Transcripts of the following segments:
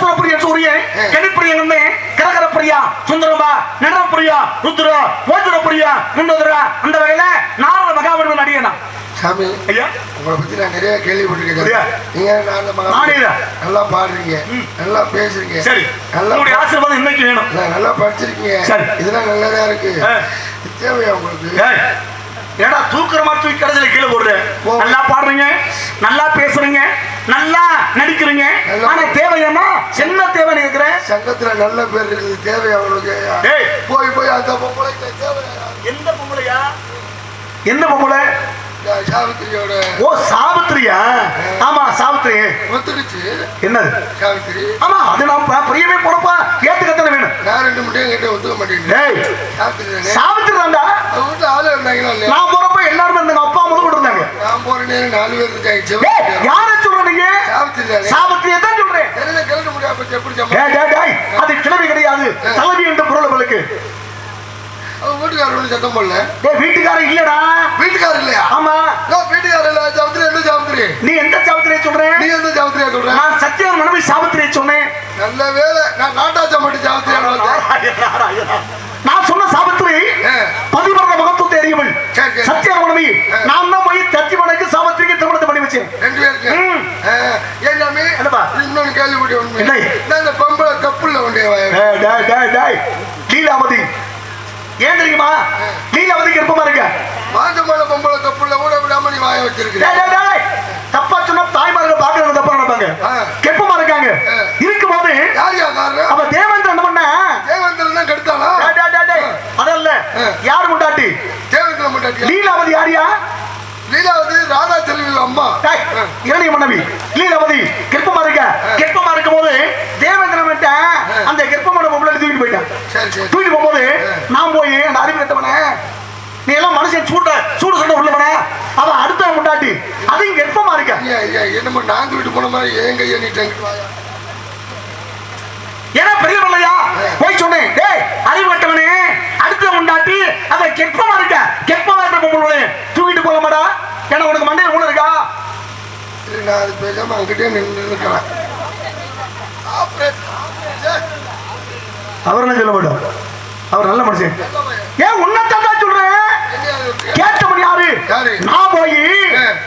வாசனப்பிரியா சூரியன் கணிப்பிரியங்கன்னு கரகரப்பிரியா சுந்தரமா நடனப்பிரியா ருத்ரா ஓஜரப்பிரியா குண்டோதரா அந்த வகையில நாரத மகாவீரன் அடியனா சாமி ஐயா உங்களை பத்தி நான் நிறைய கேள்விப்பட்டிருக்கேன். நீங்க நல்லா பாடுறீங்க, நல்லா பேசுறீங்க. சரி, உங்களுடைய ஆசீர்வாதம் இன்னைக்கு வேணும். நல்லா படிச்சிருக்கீங்க, இதெல்லாம் நல்லதா இருக்கு. தேவையா உங்களுக்கு? ஏடா தூக்குறமா தூக்கி கடைசியில கீழே போடுறேன். நல்லா பாடுறீங்க, நல்லா பேசுறீங்க, நல்லா நடிக்கிறீங்க. ஆனா தேவையானா என்ன தேவை நினைக்கிறேன்? சங்கத்துல நல்ல பேர் இருக்குது, தேவையா உங்களுக்கு? போய் போய் அந்த பொம்பளை தேவையா? எந்த பொம்பளையா? என்ன பொம்பளை? சாவித்திரியோட. ஓ சாவித்திரியா? ஆமா சாவித்திரி ஒத்துக்குச்சு. என்னது சாவித்திரி? ஆமா அது நான் பிரியமே போறப்பா ஏத்துக்கத்தானே வேணும். நான் 2 முட்டையும் கிட்ட ஒத்துக்க மாட்டேன். சாவித்திரி தான்டா. வீட்டுல ஆளு இருந்தாங்களா? நான் போறப்ப எல்லாருமே இருந்தாங்க, அப்பா முதல் கூட இருந்தாங்க. நான் போற நேரம் 4 பேர் இருக்காங்க. யார சொல்றீங்க? சாவித்திரி. சாவித்திரியை தான் சொல்றேன். கிளம்ப முடியாது. எப்படி அது கிளம்பி கிடையாது, தலைவி என்ற பொருள் அவளுக்கு. வீட்டுக்காரர் சத்தம் போடல. வீட்டுக்காரர் இல்லடா. வீட்டுக்காரர் இல்லையா? ஆமா வீட்டுக்காரர் இல்ல. சாவித்திரி எந்த சாவித்திரி? நீ எந்த சாவித்திரியை சொல்ற? நீ எந்த சாவித்திரியை சொல்ற? நான் சத்தியம் மனைவி சாவித்திரியை சொன்னேன். நல்ல வேலை நான் நாட்டாச்சா மட்டும் சாவித்திரியா. நான் சொன்ன சாவித்திரி பதிவரத மகத்துவத்தை அறியவள் சத்தியம் மனைவி. நான் தான் போய் தத்திவனுக்கு சாவித்திரிக்கு திருமணத்தை பண்ணி வச்சேன். 2 பேருக்கு. ஏன் சாமி இன்னொன்னு கேள்விப்பட்டு இல்லை இந்த பொம்பளை கப்புள்ள ஒன்றே லீலாவதி. ஏன் தெரியுமா? லீலாவதி கர்ப்பமா இருக்க. மாசமான பொம்பளை கப்புள்ள கூட விடாம நீ வாய வச்சிருக்க. தப்பா சொன்னா தாய்மார்கள் பாக்குறது தப்பா நினைப்பாங்க. கர்ப்பமா இருக்காங்க. இருக்கும்போது யாரியா காரணம்? அவ தேவேந்திரன் என்ன பண்ண? தேவேந்திரன் தான் கெடுத்தானா? அதல்ல, யார் முண்டாட்டி? தேவேந்திரன் முண்டாட்டி. லீலாவதி யாரியா? லீலாவதி ராதா செல்வி அம்மா. இரணிய மனைவி லீலாவதி கர்ப்பமா இருக்க. கர்ப்பமா இருக்கும் போது தேவேந்திரன் அந்த கர்ப்பமான பொம்பளை தூக்கிட்டு போயிட்டான். தூக்கிட்டு போகும்போது நான் போய் அந்த அறிவு கட்டவன நீ எல்லாம் மனுஷன் சூடு சண்டை உள்ளவன அவ அடுத்த முண்டாட்டி அதையும் கர்ப்பமா இருக்க. என்னமோ நான் தூக்கிட்டு போன மாதிரி ஏன் கையை நீ ஏன்னா பெரிய பிள்ளையா போய் சொன்னேன். டேய் அறிவு கட்டவனே அடுத்த முண்டாட்டி அவ கர்ப்பமா இருக்க. கர்ப்பமா இருக்க பொம்பளை தூக்கிட்டு போக மாட்டா. ஏன்னா உனக்கு மண்டையில ஊழ இருக்கா? நான் அது பேசாம அங்கிட்டே நின்றுக்கிறேன். அவர் என்ன சொல்ல மாட்டோம், அவர் நல்ல மனுஷன். ஏன் உன்னதான் சொல்றேன். கேட்டவன் யாரு? நான் போய்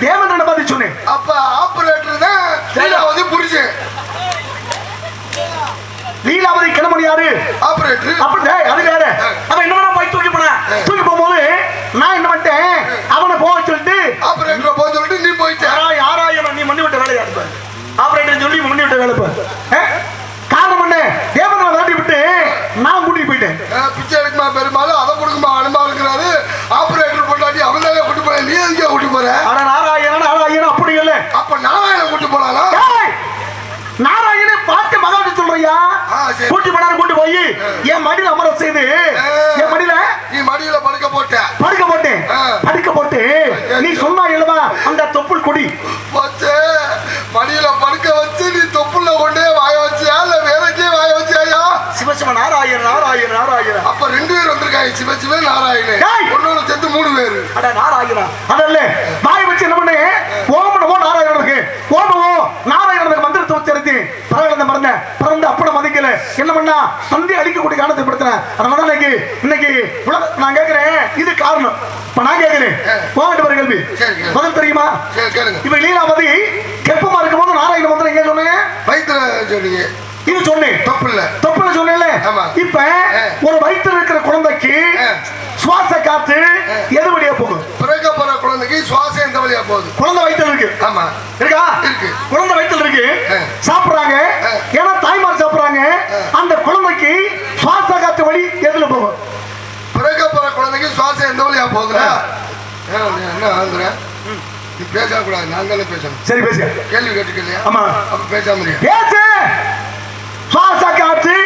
தேவேந்திரனை பார்த்து சொன்னேன். அப்ப ஆபரேட்டர் தான் லீலாவதி புரிச்சேன். லீலாவதி கிளம்பி யாரு? ஆபரேட்டர். அப்படி அது வேற. அவன் என்ன போய் தூக்கி போனேன். தூக்கி போகும்போது நான் என்ன பண்ணிட்டேன், அவனை போக சொல்லிட்டு ஆபரேட்டரை போக சொல்லிட்டு நீ போயிட்ட. யாராயிரம் நீ மண்ணி விட்ட வேலையா இருப்ப. ஆபரேட்டர் சொல்லி மண்ணி விட்ட வேலை. காரணம் என்ன? தேவனை விரட்டி விட்டு நான் கூட்டிட்டு போயிட்டேன். பிச்சை எடுக்குமா பெருமாளும் அதை கொடுக்குமா அனுமாவுங்கிறாரு. ஆபரேட்டர் பொண்டாட்டி அவன் தான் கூட்டு போற. நீ எதுக்கே கூட்டு போற? ஆனா நாராயணன் அப்படி இல்ல. அப்ப நாராயணன் கூட்டு போனாலா? நாராயணன் பார்த்து மகாவிட்டு சொல்றியா? கூட்டி போனாரு. கூட்டு போய் என் மடியில அமர செய்து என் மடியில நீ மடியில படுக்க போட்டு நீ சொன்னா இல்லவா அந்த தொப்புள் கொடி மடியில படுக்க வச்சு நீ தொப்புள்ள கொண்டே வாய வச்சியா இல்ல வேற எங்கேயே வாய வச்சியா? சிவசிவ நாராயணன். அப்ப 2 பேர் வந்திருக்காங்க. சிவசிவ நாராயணன். ஒன்னோட சேர்த்து 3 பேரு. அட நாராயணன் அதல்ல வாய வச்சு என்ன பண்ணு? ஓமனவோ நாராயணனுக்கு ஓமவோ நாராயணனுக்கு மந்திரத்தை உச்சரித்து பிறந்த அப்பட மதிக்கல என்ன பண்ணா தந்தி அழிக்கக்கூடிய காரணத்தை படுத்தின. அதனால இன்னைக்கு நான் கேட்கிறேன் இது காரணம். நான் கேட்கிறேன் போகட்டு கேள்வி பதில் தெரியுமா? இப்ப லீலாவதி கெப்பமா இருக்கும் போது நாராயண மந்திரம் எங்க சொன்னீங்க? வயிற்றுல சொன்னீங்க. இது சொன்னேன். தொப்புல சொன்னேன்ல. இப்ப ஒரு வயிற்றுல இருக்கிற குழந்தைக்கு சுவாச காத்து எது வழியா போகும்? பிறக்க போற குழந்தைக்கு சுவாசம் எந்த வழியா போகுது? குழந்தை வயிற்றுல இருக்கு. ஆமா இருக்கா? இருக்கு. குழந்தை வயிற்றுல இருக்கு. சாப்பிடுறாங்க. ஏன்னா தாய்மார் சாப்பிடுறாங்க. அந்த குழந்தைக்கு சுவாச காத்து வழி எதுல போகும்? பிறக்க போற குழந்தைக்கு சுவாசம் எந்த வழியா போகுதுன்னா என்ன ஆகுற? நீ பேசக்கூடாது. நான் தானே பேசணும். சரி பேச. கேள்வி கேட்டுக்கலையா? ஆமா. அப்ப பேசாம பேசு. சுவாச காற்று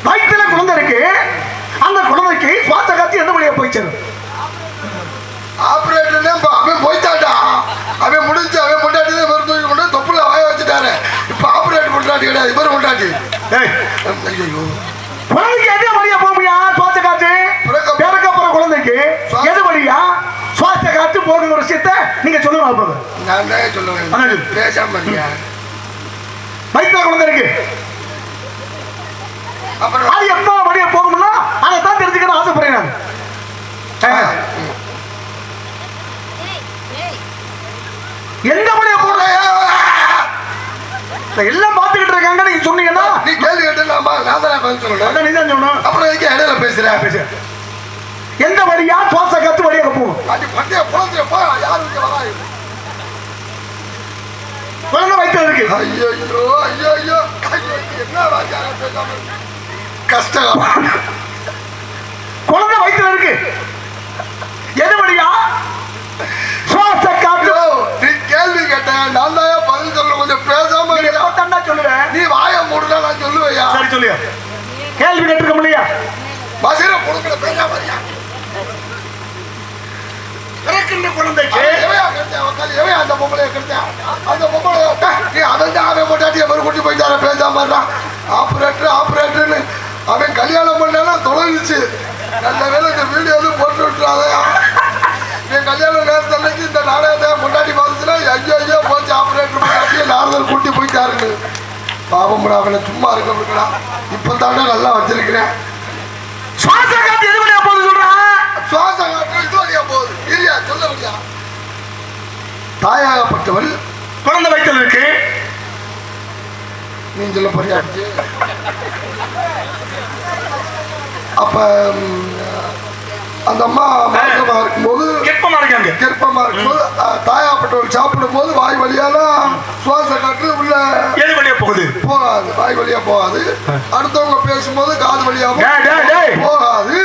வயிற்றுல குழந்தை இருக்கு. அந்த குழந்தைக்கு சுவாச காற்று எந்த வழியா போயிச்சு? ஆபரேட்டர் அவன் போய்த்தாட்டா. அவன் முடிஞ்சு அவன் முன்னாடி மருந்து கொண்டு தொப்புல வாய வச்சுட்டாரு. இப்ப ஆபரேட்டர் முன்னாடி கிடையாது. இவர் முன்னாடி. குழந்தைக்கு எது வழியா போவியா? சுவாச காற்று பிறக்க போற குழந்தைக்கு எது வழியா? சுவாச காற்று போகிற விஷயத்த நீங்க சொல்லுங்க அப்ப. நான் தான் சொல்லுவேன். அண்ணா, பேசாம இருக்கியா? வயிற்றுல குழந்தை இருக்கு. அப்புறம் அது எப்ப வழியா போகும்னா அதை தான் தெரிஞ்சுக்கணும் ஆசைப்படுறேன் நான். எந்த வழியா போற எல்லாம் பாத்துக்கிட்டு இருக்காங்க. நீங்க சொன்னீங்கன்னா நீ கேள்வி கேட்டலாமா? நான் தான் பதில் சொல்லணும். அதான் நீ தான் சொல்லணும். அப்புறம் எதுக்கு இடையில பேசுறேன்? எந்த வழியா சுவாச காத்து வழியாக போகும்? அது பண்டைய குழந்தைய போ, யாரும் இங்க வரா? குழந்தை வயிற்றுல இருக்கு. ஐயோ ஐயோ ஐயோ ஐயோ, என்ன ராஜா பேசாம இருக்கு. கஷ்டம். குழந்தை வயிற்றுல இருக்கு. எது வழியா? சுவாச காத்து. ஐயோ, நீ கேள்வி கேட்டேன், நான் தான் பதில் சொல்ல. கொஞ்சம் பேசாம நீ இருக்கியா? எப்ப சொல்லுவேன். நீ வாயை மூடுனா நான் சொல்லுவையா? சரி சொல்லியா. கேள்வி கேட்டிருக்க முடியா? பசிர கொடுக்கல, பேசாம இருக்கியா? பிறக்கின்ற குழந்தைக்கு எவையா கெடுத்தேன்? உக்காந்து எவையா அந்த பொம்பளைய கெடுத்தேன்? அந்த பொம்பளைய நீ அவன் தான் அவன் போட்டாட்டி எவரு கூட்டி போயிட்டார, பேசாம இருக்கான். ஆப்ரேட்டர்னு அவன் கல்யாணம் பண்ணா தொலைஞ்சிச்சு. நல்ல வேலை இந்த வீடியோ வந்து போட்டு விட்டுறாதையா. என் கல்யாண நேரத்தன்னைக்கு இந்த நாடகத்தை முன்னாடி பார்த்துச்சுன்னா ஐயோ ஐயோ போச்சு, ஆப்ரேட்டர் போட்டாட்டி நாரதர் கூட்டி போயிட்டாருன்னு. பாவம்டா, அவனை சும்மா இருக்க முடியல. இப்போ தானே நல்லா வச்சிருக்கிறேன். சுவாச காத்து எது வழியா போகுது சொல்றான். சுவாச காற்று இது வழியா போகுது. இல்லையா சொல்ல முடியா? தாயாகப்பட்டவள் குழந்தை வயிற்றுல இருக்கு. நீ சொல்ல போறியா? அப்ப அந்த அம்மா மாசமா இருக்கும்போது கெப்பமா இருக்காங்க. கெப்பமா இருக்கும்போது தாயாகப்பட்டவள் சாப்பிடும் போது வாய் வழியால சுவாச காற்று உள்ள எது வழியா போகுது? போகாது. வாய் வழியா போகாது. அடுத்தவங்க பேசும்போது காது வழியாவும் போகாது.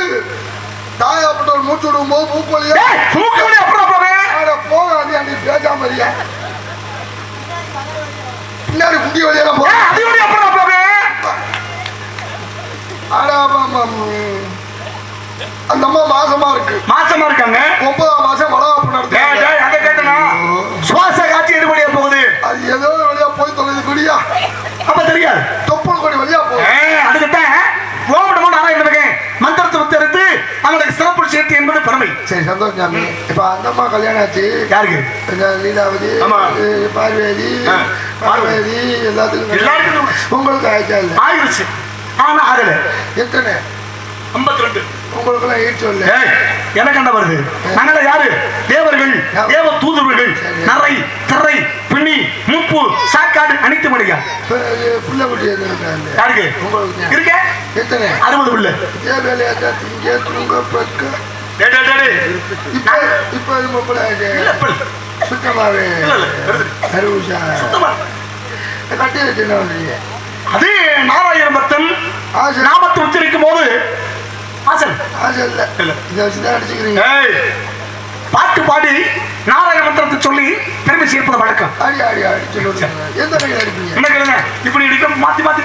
தாயாகப்பட்டவள் மூச்சு விடும் போது மூக்கு வழியா மூக்கு வழியா அப்புறம் போவேன். போகாது. நீ பேசாம இருக்கியா? பின்னாடி குண்டி வழியால போக அது வழியா அப்புறம் போவேன். அந்த அம்மா மாசமா இருக்கு. மாசமா இருக்காங்க. 9ஆம் மாசம் வளகாப்பு நடத்துறாங்க. அத கேட்டனா சுவாச காத்து எது வழியா போகுது? அது ஏதோ வழியா போய் தொலைது குடியா. அப்ப தெரியாது. தொப்புள் கொடி வழியா போகுது. அதுக்கிட்ட ஓமடமோ நாராயணனுக்கு மந்திரத்தை உச்சரித்து அவங்களுக்கு சிறப்பு சேர்த்து என்பது பெருமை. சரி, சந்தோஷம் சாமி. இப்ப அந்த அம்மா கல்யாணம் ஆச்சு. யாருக்கு? லீலாவதி, பார்வதி, பார்வதி எல்லாத்துக்கும் உங்களுக்கு ஆயிடுச்சா? இல்ல ஆயிடுச்சு. ஆனா ஆகல. எத்தனை? 52. உங்களுக்கு எல்லாம் ஈடு சொல்ல. எனக்கு என்ன வருது? நாங்கள யாரு? தேவர்கள், தேவ தூதுவர்கள், நரை, திரை, பின்னி, முப்பு, சாக்காடு அனைத்து மடியா. புள்ள குட்டி யாருக்கு உங்களுக்கு இருக்க? எத்தனை? 60 புள்ள. இதே வேலையா திங்க தூங்க பக்க. இப்ப சுத்தமாவே அருவுஷா கட்டி வச்சு. அது நாராயண பக்தன் நாமத்தை உச்சரிக்கும் போது பாட்டு பாடி நாராயண மந்திரத்தை சொல்லி பெருமை சேர்ப்பது வழக்கம். இப்படி அடிக்க மாத்தி மாத்தி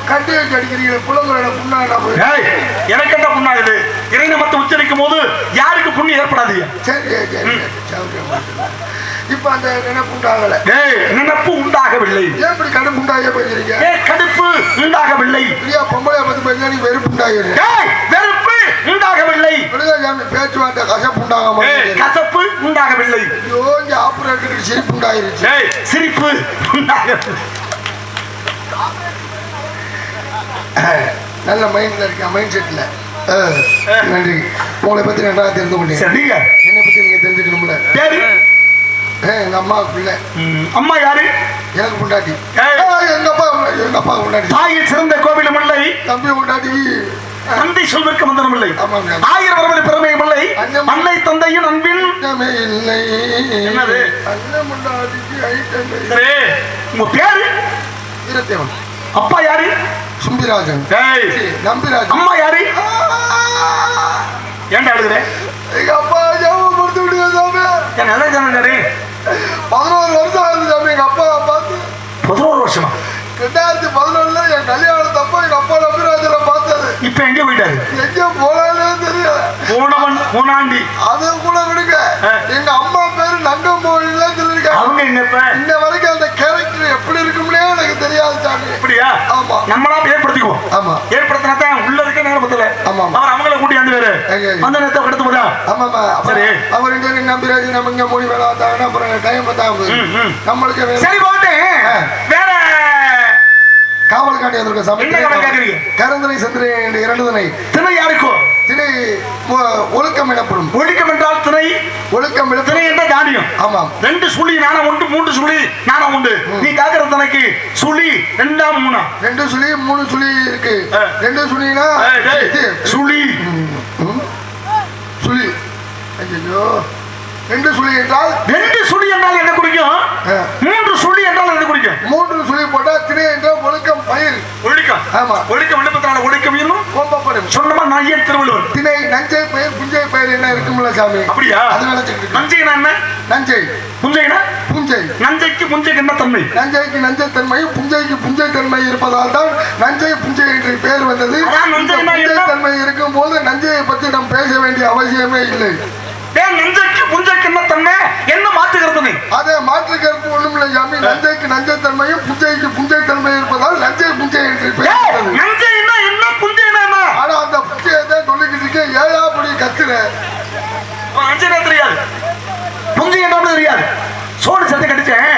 கட்டி வச்சு அடிக்கிறீங்க. புலங்களோட புண்ணாக எனக்கு என்ன புண்ணாகுது? இறைன மத்த உச்சரிக்கும் போது யாருக்கு புண்ணு ஏற்படாது. சரி, இப்ப அந்த நினைப்பு உண்டாகல. நினைப்பு உண்டாகவில்லை. எப்படி கடுப்பு உண்டாக போயிருக்கீங்க? கடுப்பு உண்டாகவில்லை. பொம்பளை பத்தி பேச நீ வெறுப்பு உண்டாகிரு. வெறுப்பு உண்டாகவில்லை. பேச்சுவார்த்தை கசப்பு உண்டாகாம கசப்பு உண்டாகவில்லை. ஆபரேட்டருக்கு சிரிப்பு உண்டாயிருச்சு. சிரிப்பு உண்டாகவில்லை. நல்ல மைண்ட்ல இருக்க, மைண்ட் செட்ல. நன்றி. உங்களை பத்தி நன்றாக தெரிந்து கொண்டேன். என்னை பத்தி நீங்க தெரிஞ்சுக்கணும்ல. எங்க அம்மாவுக்கு பிள்ளை. அம்மா யாரு? எனக்கு பொண்டாட்டி. எங்க அப்பா பொண்டாட்டி. தாயில் சிறந்த கோவிலும் இல்லை, தம்பி பொண்டாட்டி. தந்தை சொல்வதற்கு மந்திரம் இல்லை, 1000 வரவழி பெருமையும் இல்லை, அன்னை தந்தையின் அன்பின் இல்லை. என்னது? அண்ணன் பொண்டாட்டிக்கு ஐட்டம். உங்க பேரு? வீரத்தேவன். அப்பா யாரு? சும்பிராஜன். நம்பிராஜன். அம்மா யாரு? ஏன்டா எழுதுற? எங்க அப்பா ஞாபகம் கொடுத்து விடுங்க சாமி. என்ன சொன்னாரு? 11 வருஷம் ஆகுது சாமி எங்க அப்பா பார்த்து. 11 வருஷமா? 2011 என் கல்யாணத்தப்ப எங்க அப்பா நம்பிராஜனை பார்த்தது. இப்ப எங்க போயிட்டாரு? எங்க போனாலே தெரியல. போனாண்டி அது கூட விடுங்க. எங்க அம்மா பேரு நங்கமோழில சொல்லிருக்காங்க. அவங்க என்னப்ப இன்ன வரைக்கும் அந்த கேரக்டர் எப்படி இருக்கும்னே எனக்கு தெரியாது சாமி. அப்படியா? ஆமா. நம்மளா ஏற்படுத்திக்குவோம். ஆமா. ஏற்படுத்தினா உள்ள இருக்க நேரம் பத்தல. ஆமா. அவர் அவங்கள கூட்டி வந்து வேற அந்த நேரத்தை கடத்து போதா ஆமாமா சரி அவர் இங்க நம்பிராஜ் நம்ம இங்க மூணு வேலை பார்த்தாங்கன்னா அப்புறம் டைம் பார்த்தாங்க நம்மளுக்கு சரி போட்டு வேற காவல் காட்டி வந்திருக்க சமயம் கரந்தனை சந்திரன் இரண்டு திணை திணை யாருக்கோ திணை ஒழுக்கம் எனப்படும் ஒழுக்கம் என்றால் திணை ஒழுக்கம் திணை என்ற தானியம் ஆமாம் 2 சுழி நாணம் உண்டு 3 சுழி நாணம் உண்டு நீ காக்கிற திணைக்கு சுழி 2 3 2 சுழி 3 சுழி இருக்கு 2 சுழினா சுழி சுழி ஐயோ 2 சுழி என்றால் 2 சுழி என்றால் என்ன குறிக்கும் 3 சுழி என்றால் என்ன குறிக்கும் 3 சுழி போட்டா திணை என்றால் ஒழுக்கம் பயிர் ஒழுக்கம் ஆமா ஒழுக்கம் விண்ணப்பத்தினால ஒழுக்கம் இன்னும் கோம்பப்படும் சொன்னமா நையன் திருவள்ளுவர் திணை நஞ்சை பயிர் புஞ்சை பயிர் என்ன இருக்கும்ல சாமி அப்படியா அது நினைச்சிட்டு நஞ்சைனா என்ன நஞ்சை புஞ்சைனா புஞ்சை நஞ்சைக்கு புஞ்சைக்கு என்ன தன்மை நஞ்சைக்கு நஞ்சை தன்மையும் புஞ்சைக்கு புஞ்சை தன்மை இருப்பதால் தான் நஞ்சை புஞ்சை என்று பெயர் வந்தது புஞ்சை தன்மை இருக்கும் போது நஞ்சையை பற்றி நாம் பேச வேண்டிய அவசியமே இல்லை நஞ்சைக்கு புஞ்சைக்கு என்ன தன்மை என்ன மாற்றுகிறது நீ அதை மாற்று கருத்து ஒண்ணும் இல்லை சாமி நஞ்சைக்கு நஞ்சை தன்மையும் புஞ்சைக்கு புஞ்சை தன்மை இருப்பதால் நஞ்சை புஞ்சை என்று பெயர் நஞ்சைனா என்ன புஞ்சைனா என்ன ஆனா அந்த புஞ்சையை தான் சொல்லிக்கிட்டு இருக்கேன் ஏழாப்படி கத்துற நஞ்சைனா தெரியாது புஞ்சை என்ன தெரியாது சோடு சட்டை கடிச்சேன்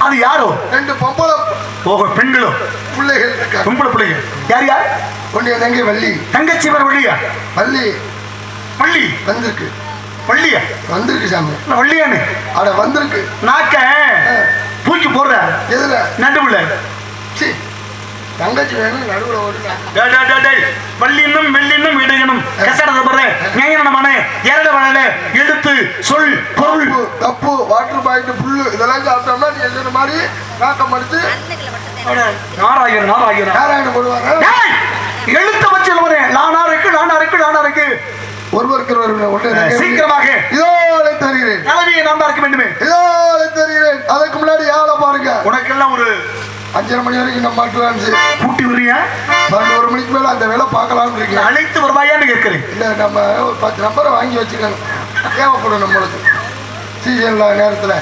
அது யாரோ 2 பொம்பளை பெண்களும் பிள்ளைகள் இருக்காங்க பொம்பளை பிள்ளைங்க யார் யார் ஒன்றிய தங்கை வள்ளி தங்கச்சி பேர் வள்ளியா வள்ளி வள்ளி வந்திருக்கு வள்ளியா வந்திருக்கு சாமி வள்ளியானு அட வந்திருக்கு நாக்க தூக்கி போடுற எதுல நடுவுல சி தங்கச்சி வேணும் நடுவுல ஓடுறாங்க வள்ளினும் வெள்ளினும் இடையனும் கசடத பர ஞானமான ஏரட வளல எழுத்து சொல் பொருள் தப்பு வாட்டர் பாயிண்ட் புல்லு இதெல்லாம் சாப்பிட்டோம்னா நீங்க சொன்ன மாதிரி நாட்டம் அடிச்சு நாராயணன் நாராயணன் போடுவாங்க எழுத்த வச்சு லானாருக்கு ஒருவருக்கு சீக்கிரமாக இதோ தருகிறேன் தலைமையை நான் இருக்க வேண்டுமே இதோ தருகிறேன் அதுக்கு முன்னாடி யாரை பாருங்க உனக்கெல்லாம் ஒரு 5:30 மணி வரைக்கும் நம்ம மாட்டுவான்னு கூட்டி வரியா 11 மணிக்கு மேல அந்த வேலை பார்க்கலாம்னு இருக்கேன் அழைத்து வருவாயான்னு கேட்கிறேன் இல்ல நம்ம ஒரு 10 நம்பரை வாங்கி வச்சுக்கணும் தேவைப்படும் நம்மளுக்கு சீசன்ல நேரத்துல